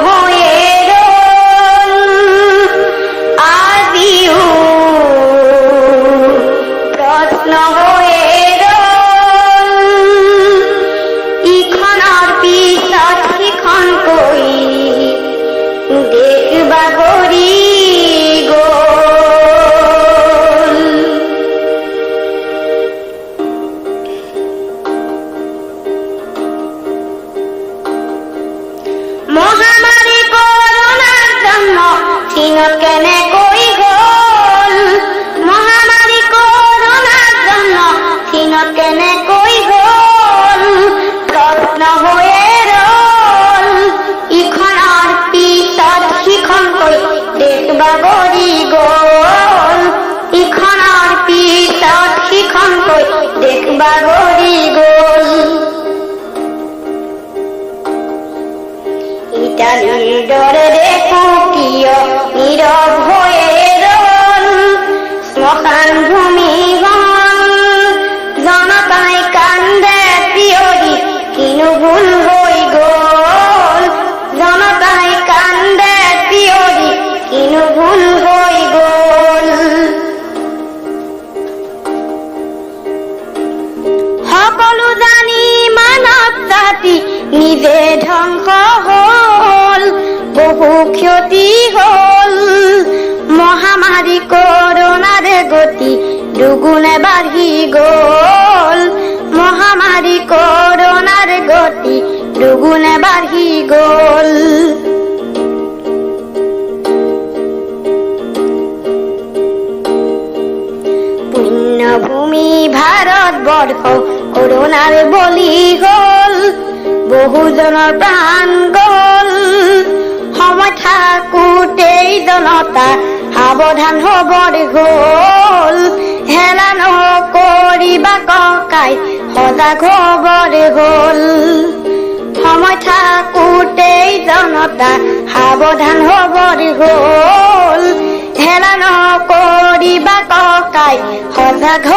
হয়ে ৰল আজিও প্ৰশ্ন হয়ে ৰল ইখনৰ পিছত সিখন কৈ দেখবা গৰি গল মহামাৰী কৰোণাৰ জন্ম চীনত কেনেকৈ গল মহামাৰী কৰোণাৰ জন্ম চীনত কেনেকৈ গল প্ৰশ্ন হৈয়ে ৰল ইখনৰ পিছত সিখনকৈ দেখবা গৰি গল ইখনৰ পিছত সিখনকৈ দেখবা গৰি গল ইটালীৰ দৰে দেখো কিয় নীৰৱ হৈয়ে ৰল শ্মশান ভূমিখন জনতাই কান্দে পিয়ৰি কিনো ভুল হৈ গল জনতাই কান্দে পিয়ৰি কিনো ভুল হৈ গল সকলো জানি মানৱ জাতি নিজে ধ্বংস হল বহু ক্ষতি হল মহামাৰী কৰোণাৰ গতি দুগুণে বাঢ়ি গল মহামাৰী কৰোণাৰ গতি দুগুণে বাঢ়ি গল পুণ্যভূমি ভাৰতবৰ্ষ কৰোণাৰ বলি হল বহুজনৰ প্ৰাণ গল সময় থাকোঁতেই জনতা সাৱধান হবৰ হ'ল হেলা নকৰিবা ককাই সজাগ হবৰ হ'ল সময় থাকোঁতেই জনতা সাৱধান হবৰ হ'ল হেলা নকৰিবা ককাই সজাগ